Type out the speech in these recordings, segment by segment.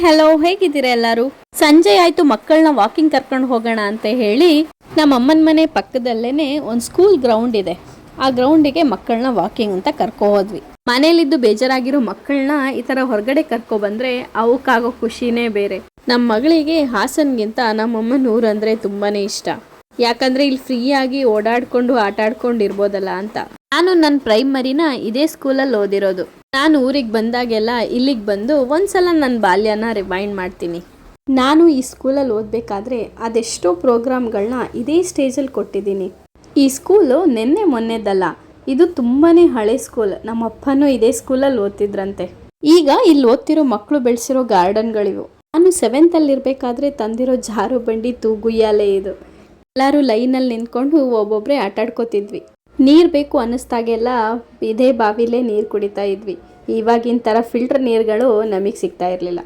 Hello, ಹೇಗಿದ್ದೀರಾ ಎಲ್ಲರೂ? ಸಂಜೆ ಆಯ್ತು, ಮಕ್ಕಳನ್ನ ವಾಕಿಂಗ್ ಕರ್ಕೊಂಡು ಹೋಗೋಣ ಅಂತ ಹೇಳಿ ನಮ್ಮ ಅಮ್ಮನ ಮನೆ ಪಕ್ಕದಲ್ಲೇನೆ ಒಂದು ಸ್ಕೂಲ್ ಗ್ರೌಂಡ್ ಇದೆ. ಆ ಗ್ರೌಂಡಿಗೆ ಮಕ್ಕಳನ್ನ ವಾಕಿಂಗ್ ಅಂತ ಕರ್ಕೊ ಹೋದ್ವಿ. ಮನೇಲಿದ್ದು ಬೇಜಾರಾಗಿರೋ ಮಕ್ಕಳನ್ನ ಈ ತರ ಹೊರಗಡೆ ಕರ್ಕೊ ಬಂದ್ರೆ ಅವಕ್ಕಾಗೋ ಖುಷಿನೇ ಬೇರೆ. ನಮ್ಮ ಮಗಳಿಗೆ ಹಾಸನ್ಗಿಂತ ನಮ್ಮಮ್ಮನ ಊರು ಅಂದ್ರೆ ತುಂಬಾನೇ ಇಷ್ಟ. ಯಾಕಂದ್ರೆ ಇಲ್ಲಿ ಫ್ರೀ ಆಗಿ ಓಡಾಡ್ಕೊಂಡು ಆಟ ಆಡ್ಕೊಂಡು ಇರ್ಬೋದಲ್ಲ ಅಂತ. ನಾನು ನನ್ನ ಪ್ರೈಮರಿನ ಇದೇ ಸ್ಕೂಲಲ್ಲಿ ಓದಿರೋದು. ನಾನು ಊರಿಗೆ ಬಂದಾಗೆಲ್ಲ ಇಲ್ಲಿಗೆ ಬಂದು ಒಂದ್ಸಲ ನನ್ನ ಬಾಲ್ಯನ ರಿವೈಂಡ್ ಮಾಡ್ತೀನಿ. ನಾನು ಈ ಸ್ಕೂಲಲ್ಲಿ ಓದಬೇಕಾದ್ರೆ ಅದೆಷ್ಟೋ ಪ್ರೋಗ್ರಾಮ್ಗಳನ್ನ ಇದೇ ಸ್ಟೇಜಲ್ಲಿ ಕೊಟ್ಟಿದ್ದೀನಿ. ಈ ಸ್ಕೂಲು ನೆನ್ನೆ ಮೊನ್ನೆದಲ್ಲ, ಇದು ತುಂಬಾನೇ ಹಳೆ ಸ್ಕೂಲ್. ನಮ್ಮ ಅಪ್ಪನೂ ಇದೇ ಸ್ಕೂಲಲ್ಲಿ ಓದ್ತಿದ್ರಂತೆ. ಈಗ ಇಲ್ಲಿ ಓದ್ತಿರೋ ಮಕ್ಕಳು ಬೆಳೆಸಿರೋ ಗಾರ್ಡನ್ಗಳಿವು. ನಾನು 7th ಅಲ್ಲಿ ಇರಬೇಕಾದ್ರೆ ತಂದಿರೋ ಜಾರು ಬಂಡಿ ತೂಗುಯ್ಯಾಲೆ ಇದು. ಎಲ್ಲರೂ ಲೈನಲ್ಲಿ ನಿಂತ್ಕೊಂಡು ಒಬ್ಬೊಬ್ಬರೇ ಆಟ ಆಡ್ಕೋತಿದ್ವಿ. ನೀರು ಬೇಕು ಅನ್ನಿಸ್ದಾಗೆಲ್ಲ ಇದೇ ಬಾವಿಲೇ ನೀರು ಕುಡಿತಾ ಇದ್ವಿ. ಇವಾಗಿನ ಥರ ಫಿಲ್ಟರ್ ನೀರುಗಳು ನಮಗೆ ಸಿಗ್ತಾ ಇರಲಿಲ್ಲ.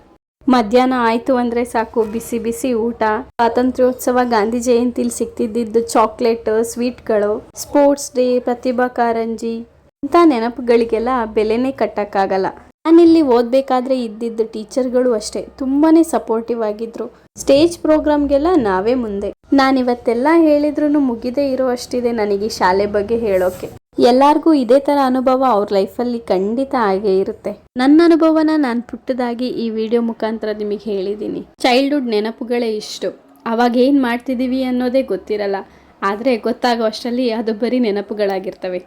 ಮಧ್ಯಾಹ್ನ ಆಯಿತು ಅಂದರೆ ಸಾಕು, ಬಿಸಿ ಬಿಸಿ ಊಟ, ಸ್ವಾತಂತ್ರ್ಯೋತ್ಸವ, Gandhi ಜಯಂತಿಲಿ ಸಿಗ್ತಿದ್ದಿದ್ದು chocolate, ಸ್ವೀಟ್ಗಳು, sports day, Pratibha Karanji, ಇಂಥ ನೆನಪುಗಳಿಗೆಲ್ಲ ಬೆಲೆನೇ ಕಟ್ಟಕ್ಕಾಗಲ್ಲ. ನಾನಿಲ್ಲಿ ಓದಬೇಕಾದ್ರೆ ಇದ್ದಿದ್ದ ಟೀಚರ್ಗಳು ಅಷ್ಟೇ ತುಂಬಾನೇ ಸಪೋರ್ಟಿವ್ ಆಗಿದ್ರು. ಸ್ಟೇಜ್ ಪ್ರೋಗ್ರಾಮ್ಗೆಲ್ಲ ನಾವೇ ಮುಂದೆ. ನಾನಿವತ್ತೆಲ್ಲ ಹೇಳಿದ್ರು ಮುಗಿದೇ ಇರೋ ಅಷ್ಟಿದೆ ನನಗೆ ಶಾಲೆ ಬಗ್ಗೆ ಹೇಳೋಕೆ. ಎಲ್ಲಾರ್ಗೂ ಇದೇ ತರ ಅನುಭವ ಅವ್ರ ಲೈಫಲ್ಲಿ ಖಂಡಿತ ಆಗೇ ಇರುತ್ತೆ. ನನ್ನ ಅನುಭವನ ನಾನು ಪುಟ್ಟದಾಗಿ ಈ ವಿಡಿಯೋ ಮುಖಾಂತರ ನಿಮಗೆ ಹೇಳಿದ್ದೀನಿ. ಚೈಲ್ಡ್ಹುಡ್ ನೆನಪುಗಳೇ ಇಷ್ಟು. ಅವಾಗ ಏನು ಮಾಡ್ತಿದ್ದೀವಿ ಅನ್ನೋದೇ ಗೊತ್ತಿರಲ್ಲ, ಆದರೆ ಗೊತ್ತಾಗೋ ಅಷ್ಟರಲ್ಲಿ ಅದು ಬರೀ ನೆನಪುಗಳಾಗಿರ್ತವೆ.